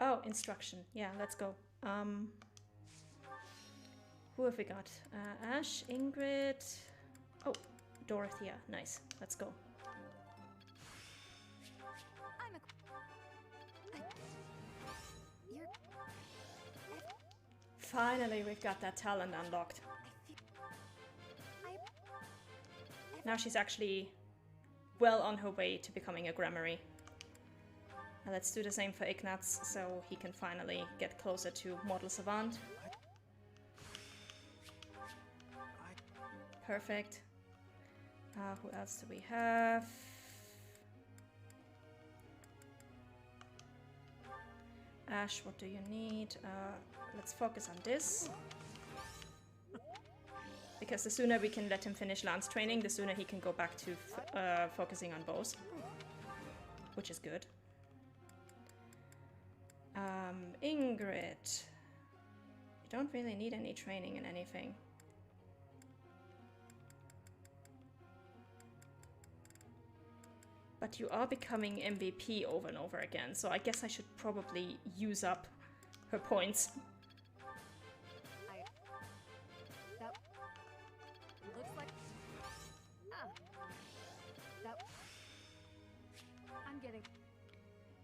Oh, instruction. Yeah, let's go. Who have we got? Ash, Ingrid. Oh, Dorothea. Nice. Let's go. Finally, we've got that talent unlocked. Now she's actually well on her way to becoming a grammary. Now let's do the same for Ignaz, so he can finally get closer to Mortal Savant. Perfect. Who else do we have? Ash, what do you need? Let's focus on this. Because the sooner we can let him finish lance training, the sooner he can go back to focusing on bows. Which is good. Ingrid. You don't really need any training in anything. But you are becoming MVP over and over again, so I guess I should probably use up her points.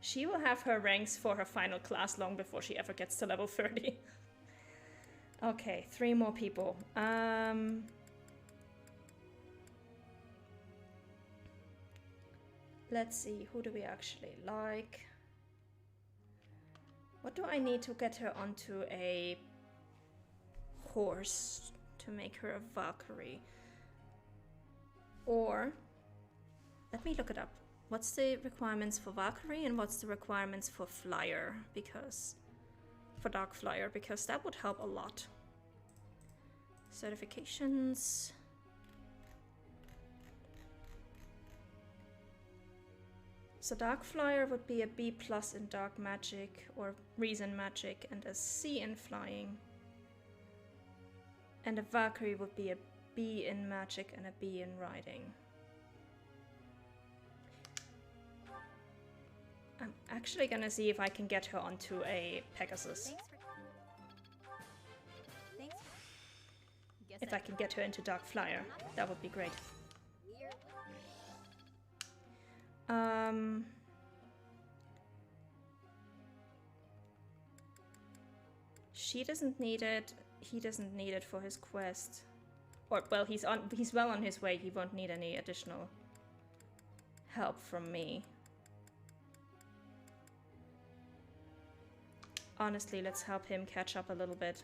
She will have her ranks for her final class long before she ever gets to level 30. Okay, 3 more people. Let's see, who do we actually like? What do I need to get her onto a horse to make her a Valkyrie? Or, let me look it up. What's the requirements for Valkyrie and what's the requirements for Flyer? Because, for Dark Flyer, because that would help a lot. Certifications. So Dark Flyer would be a B+ in Dark Magic or Reason Magic and a C in Flying. And a Valkyrie would be a B in Magic and a B in Riding. I'm actually gonna see if I can get her onto a Pegasus. If I can get her into Dark Flyer, that would be great. She doesn't need it. He doesn't need it for his quest. Or well, he's well on his way. He won't need any additional help from me. Honestly, let's help him catch up a little bit.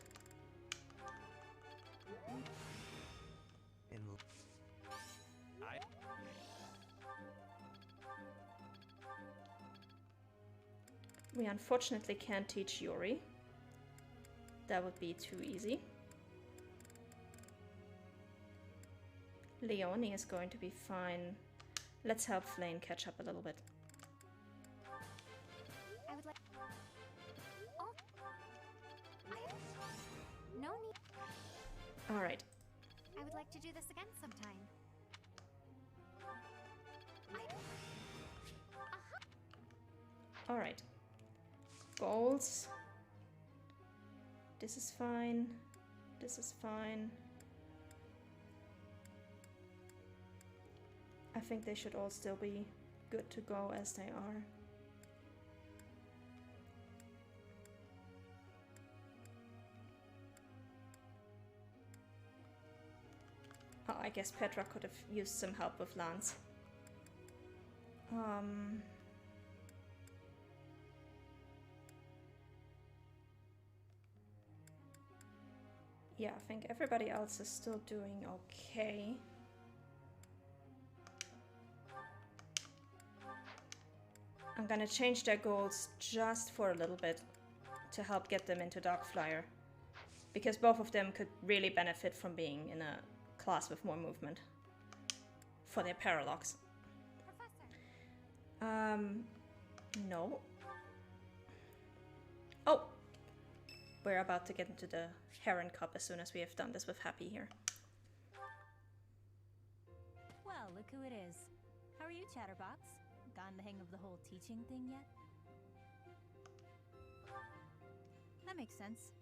We unfortunately can't teach Yuri. That would be too easy. Leonie is going to be fine. Let's help Flane catch up a little bit. I would like... Oh. No need... Alright. I would like to do this again sometime. Alright. Goals. This is fine. This is fine. I think they should all still be good to go as they are. Oh, I guess Petra could have used some help with Lance. Yeah, I think everybody else is still doing okay. I'm gonna change their goals just for a little bit to help get them into Dark Flyer. Because both of them could really benefit from being in a class with more movement for their paralogues. No. Oh! We're about to get into the Heron Cup as soon as we have done this with Happy here. Well, look who it is. How are you, Chatterbox? Gotten the hang of the whole teaching thing yet? That makes sense.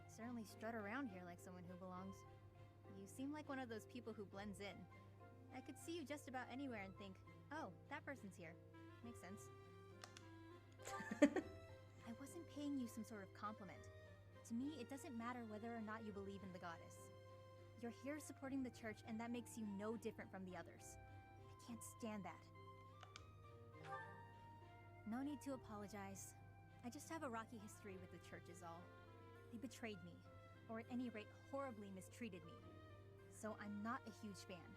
Certainly strut around here like someone who belongs. You seem like one of those people who blends in. I could see you just about anywhere and think, oh, that person's here. Makes sense. I wasn't paying you some sort of compliment. To me, it doesn't matter whether or not you believe in the goddess. You're here supporting the church, and that makes you no different from the others. I can't stand that. No need to apologize. I just have a rocky history with the church is all. They betrayed me, or at any rate, horribly mistreated me. So I'm not a huge fan,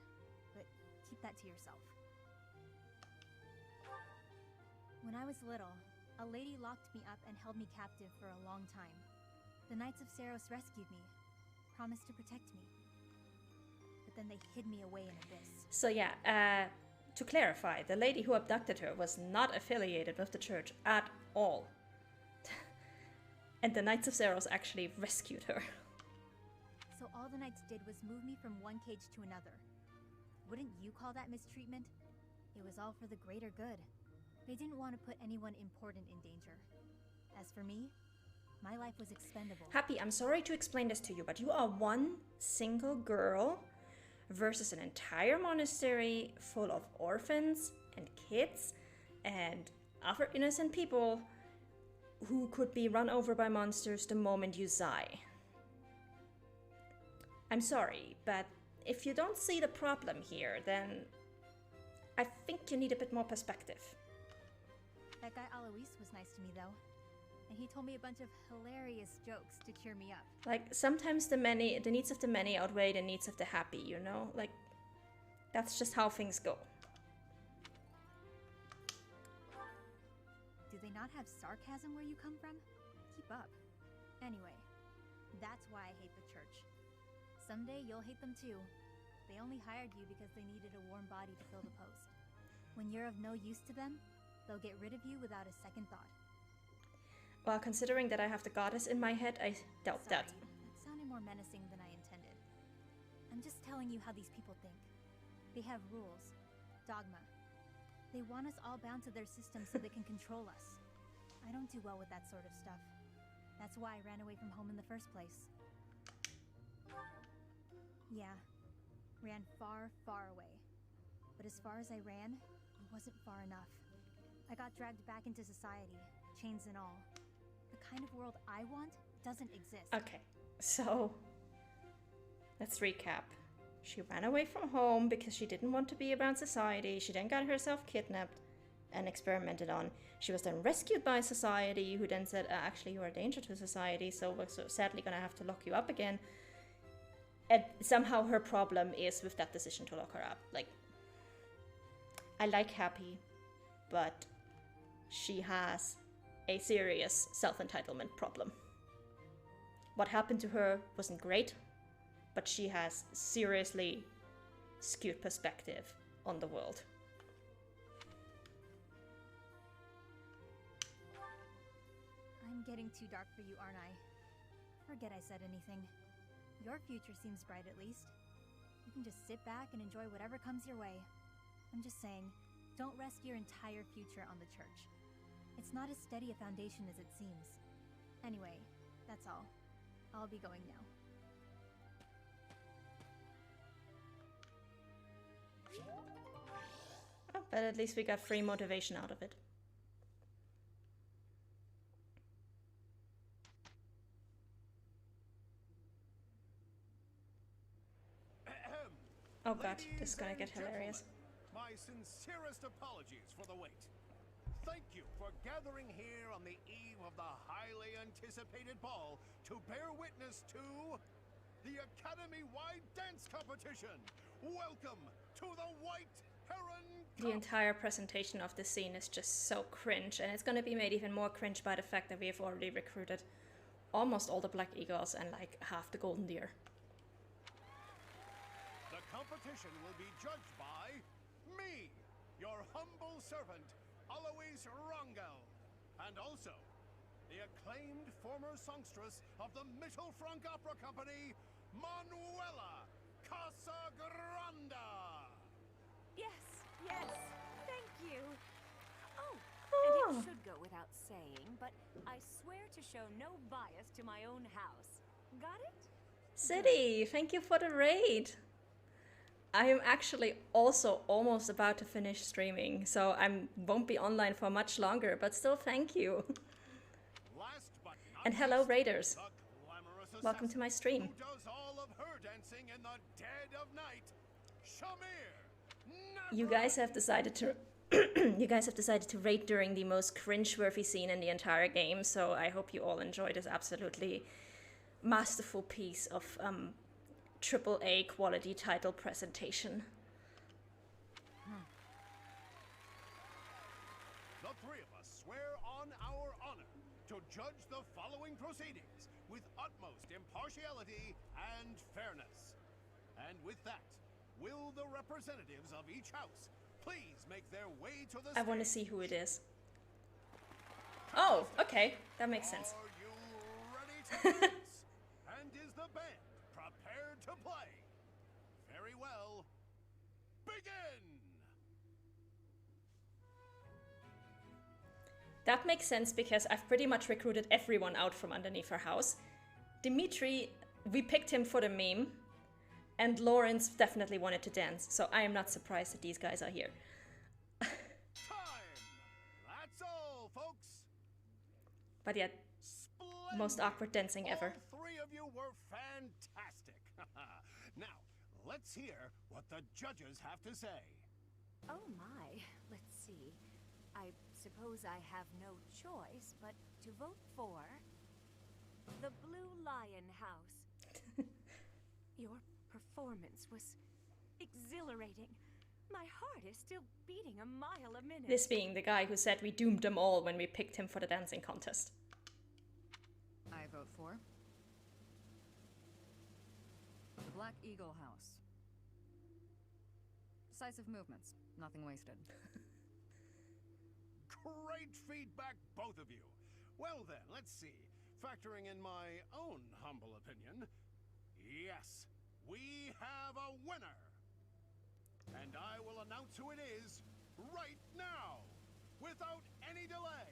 but keep that to yourself. When I was little, a lady locked me up and held me captive for a long time. The Knights of Seiros rescued me, promised to protect me. But then they hid me away in Abyss. So yeah, to clarify, the lady who abducted her was not affiliated with the church at all. And the Knights of Seiros actually rescued her. So all the Knights did was move me from one cage to another. Wouldn't you call that mistreatment? It was all for the greater good. They didn't want to put anyone important in danger. As for me, my life was expendable. Happy, I'm sorry to explain this to you, but you are one single girl versus an entire monastery full of orphans and kids and other innocent people who could be run over by monsters the moment you sigh. I'm sorry, but if you don't see the problem here, then I think you need a bit more perspective. That guy Alois was nice to me, though. And he told me a bunch of hilarious jokes to cheer me up. Like, sometimes the needs of the many outweigh the needs of the happy, you know? Like, that's just how things go. Do they not have sarcasm where you come from? Keep up. Anyway, that's why I hate the church. Someday you'll hate them too. They only hired you because they needed a warm body to fill the post. When you're of no use to them, they'll get rid of you without a second thought. Well, considering that I have the goddess in my head, I doubt that. That sounded more menacing than I intended. I'm just telling you how these people think. They have rules, dogma. They want us all bound to their system so they can control us. I don't do well with that sort of stuff. That's why I ran away from home in the first place. Yeah, ran far, far away. But as far as I ran, it wasn't far enough. I got dragged back into society, chains and all. The kind of world I want doesn't exist. Okay, so let's recap. She ran away from home because she didn't want to be around society. She then got herself kidnapped and experimented on. She was then rescued by society, who then said, actually, you're a danger to society, so we're sadly gonna have to lock you up again. And somehow her problem is with that decision to lock her up. Like, I like Happy, but she has a serious self-entitlement problem. What happened to her wasn't great, but she has seriously skewed perspective on the world. I'm getting too dark for you, aren't I? Forget I said anything. Your future seems bright at least. You can just sit back and enjoy whatever comes your way. I'm just saying, don't rest your entire future on the church. It's not as steady a foundation as it seems. Anyway, that's all. I'll be going now. Oh, but at least we got free motivation out of it. Oh god, this is gonna get hilarious. My sincerest apologies for the wait. Thank you for gathering here on the eve of the highly anticipated ball to bear witness to the Academy-wide dance competition. Welcome to the White Heron Cup. The entire presentation of this scene is just so cringe, and it's gonna be made even more cringe by the fact that we have already recruited almost all the Black Eagles and like half the Golden Deer. The competition will be judged by me, your humble servant, Alois Rangel, and also the acclaimed former songstress of the Mittelfrank Opera Company, Manuela Casagranda. Yes, thank you. Oh, and it should go without saying, but I swear to show no bias to my own house. Got it? City, thank you for the raid. I am actually also almost about to finish streaming, so I won't be online for much longer, but still thank you. Last but not And hello, least, raiders. the glamorous Welcome to my stream. who does all of her dancing in the dead of night, Shamir. You guys have decided to you guys have decided to raid during the most cringe-worthy scene in the entire game, so I hope you all enjoy this absolutely masterful piece of AAA quality title presentation. The three of us swear on our honor to judge the following proceedings with utmost impartiality and fairness. And with that, will the representatives of each house please make their way to the I want to stage? see who it is. Oh, okay, that makes sense. Are you ready to dance? And is the band prepared to play? Very well. Begin! That makes sense because I've pretty much recruited everyone out from underneath our house. Dimitri, we picked him for the meme, and Lawrence definitely wanted to dance, so I am not surprised that these guys are here. Time! That's all, folks. But yeah, Splendid. most awkward dancing ever. All three of you were fantastic. Now, let's hear what the judges have to say. Oh my. Let's see. I suppose I have no choice but to vote for the Blue Lion House. Your performance was exhilarating. My heart is still beating a mile a minute. This being the guy who said we doomed them all when we picked him for the dancing contest. I vote for the Black Eagle House. Decisive movements, nothing wasted. Great feedback, both of you. Well then, let's see. Factoring in my own humble opinion, yes, we have a winner. And I will announce who it is right now, without any delay.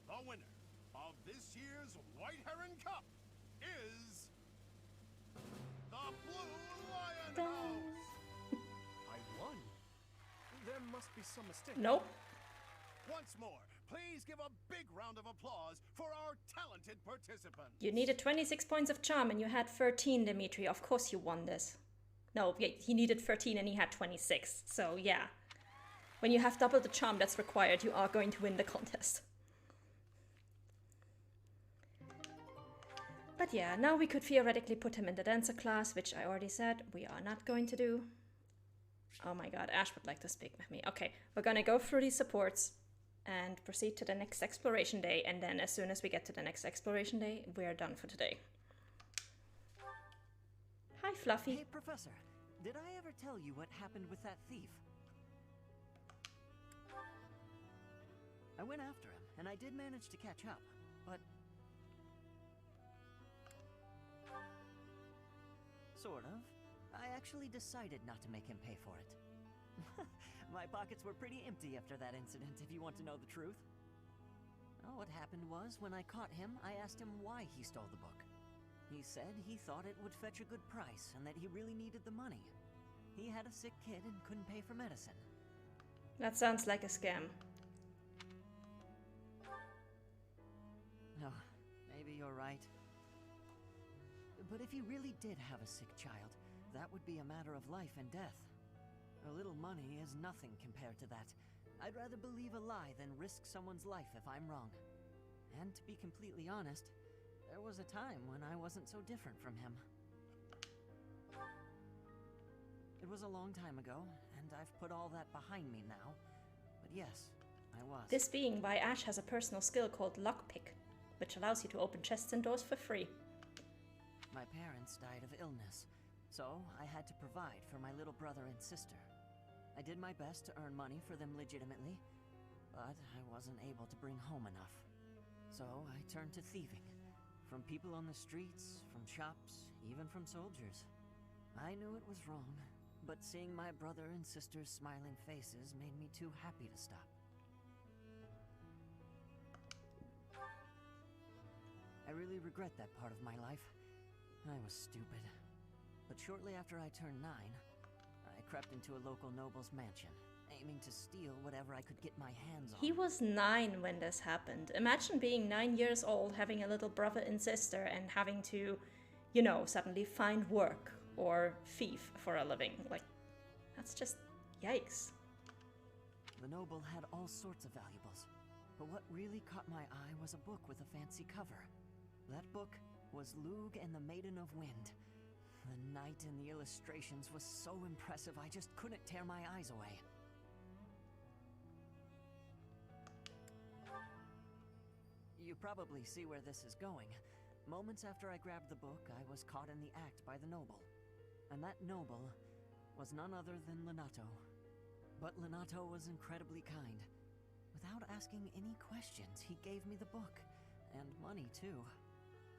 The winner of this year's White Heron Cup is the Blue Lion House. I won. There must be some mistake. Nope. Once more, please give a big round of applause for our talented participant. You needed 26 points of charm and you had 13, Dimitri. Of course you won this. No, he needed 13 and he had 26. So yeah. When you have double the charm that's required, you are going to win the contest. But yeah, now we could theoretically put him in the dancer class, which I already said we are not going to do. Oh my god, Ash would like to speak with me. Okay, we're gonna go through these supports and proceed to the next exploration day, and then as soon as we get to the next exploration day, we're done for today. Hi, Fluffy. Hey, Professor, did I ever tell you what happened with that thief? I went after him, and I did manage to catch up, but... Sort of. I actually decided not to make him pay for it. My pockets were pretty empty after that incident, if you want to know the truth. Well, what happened was, when I caught him, I asked him why he stole the book. He said he thought it would fetch a good price, and that he really needed the money. He had a sick kid and couldn't pay for medicine. That sounds like a scam. Oh, maybe you're right. But if he really did have a sick child, that would be a matter of life and death. A little money is nothing compared to that. I'd rather believe a lie than risk someone's life if I'm wrong. And to be completely honest, there was a time when I wasn't so different from him. It was a long time ago, and I've put all that behind me now. But yes, I was. This being why Ash has a personal skill called Lockpick, which allows you to open chests and doors for free. My parents died of illness, so I had to provide for my little brother and sister. I did my best to earn money for them legitimately, but I wasn't able to bring home enough. So I turned to thieving. From people on the streets, from shops, even from soldiers. I knew it was wrong, but seeing my brother and sister's smiling faces made me too happy to stop. really regret that part of my life. I was stupid. But shortly after I turned 9, I crept into a local noble's mansion, aiming to steal whatever I could get my hands on. He was 9 when this happened. Imagine being 9 years old, having a little brother and sister, and having to, you know, suddenly find work or thief for a living. Like, that's just yikes. The noble had all sorts of valuables, but what really caught my eye was a book with a fancy cover. That book was Lug and the Maiden of Wind. The knight in the illustrations was so impressive, I just couldn't tear my eyes away. You probably see where this is going. Moments after I grabbed the book, I was caught in the act by the noble. And that noble was none other than Lenato. But Lenato was incredibly kind. Without asking any questions, he gave me the book. And money, too.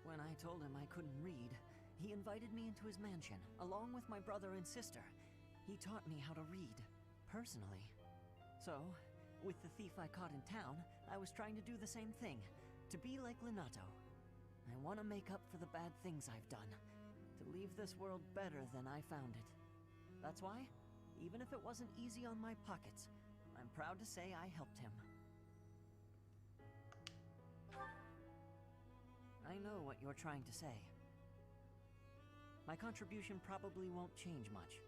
When I told him I couldn't read, he invited me into his mansion, along with my brother and sister. He taught me how to read, personally. So, with the thief I caught in town, I was trying to do the same thing. To be like Lenato. I want to make up for the bad things I've done. To leave this world better than I found it. That's why, even if it wasn't easy on my pockets, I'm proud to say I helped him. I know what you're trying to say. My contribution probably won't change much.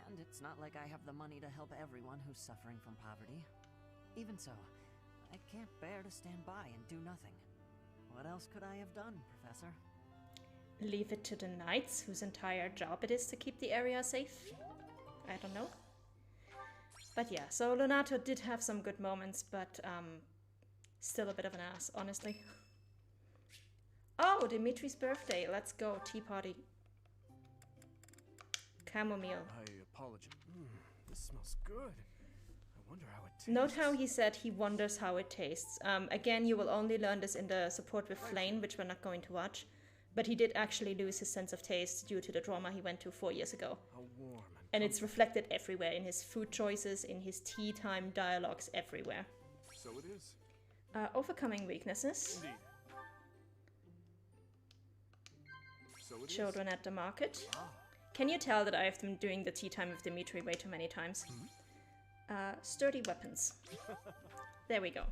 And it's not like I have the money to help everyone who's suffering from poverty. Even so, I can't bear to stand by and do nothing. What else could I have done, Professor? Leave it to the knights, whose entire job it is to keep the area safe? I don't know. But yeah, so Lenato did have some good moments, but still a bit of an ass, honestly. Oh, Dimitri's birthday. Let's go. Tea party. Chamomile. I apologize. This smells good. I wonder how it tastes. Note how he said he wonders how it tastes. Again, you will only learn this in the support with Flame, which we're not going to watch. But he did actually lose his sense of taste due to the trauma he went to 4 years ago. How warm and it's reflected everywhere, in his food choices, in his tea time dialogues, everywhere. So it is. Overcoming weaknesses. Indeed. So it Children is. at the market. Ah. Can you tell that I have been doing the tea time with Dimitri way too many times? Sturdy weapons. There we go.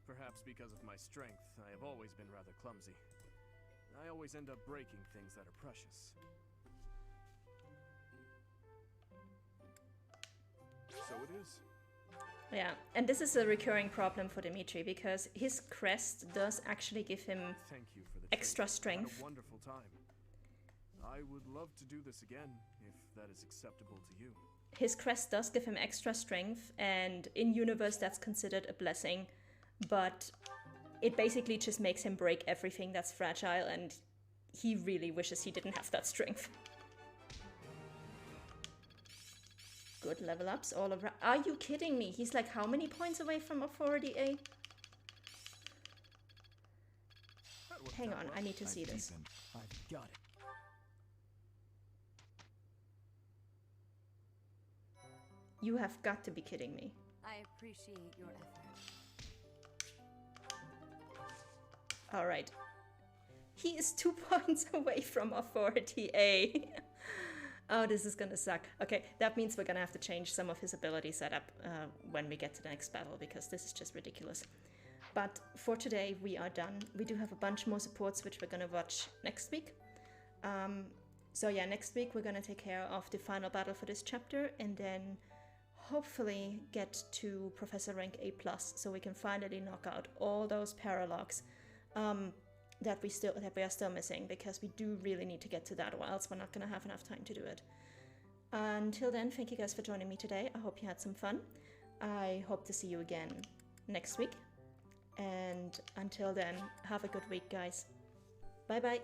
Perhaps because of my strength, I have always been rather clumsy. I always end up breaking things that are precious. So it is. Yeah, and this is a recurring problem for Dimitri, because his crest does actually give him Thank you for the extra training. strength. Had a wonderful time. I would love to do this again, if that is acceptable to you. His crest does give him extra strength, and in universe that's considered a blessing, but it basically just makes him break everything that's fragile, and he really wishes he didn't have that strength. Good level ups all around. Are you kidding me? He's like how many points away from authority A? Hang on, I need to see this. I've got it. You have got to be kidding me. I appreciate your effort. Alright. He is 2 points away from authority A. Oh, this is gonna suck. Okay, that means we're gonna have to change some of his ability setup when we get to the next battle, because this is just ridiculous. But for today, we are done. We do have a bunch more supports, which we're gonna watch next week. So yeah, next week we're gonna take care of the final battle for this chapter, and then hopefully get to Professor rank A+, so we can finally knock out all those paralogues that we are still missing, because we do really need to get to that, or else we're not gonna have enough time to do it. Until then, thank you guys for joining me today. I hope you had some fun. I hope to see you again next week. And until then, have a good week, guys. Bye bye.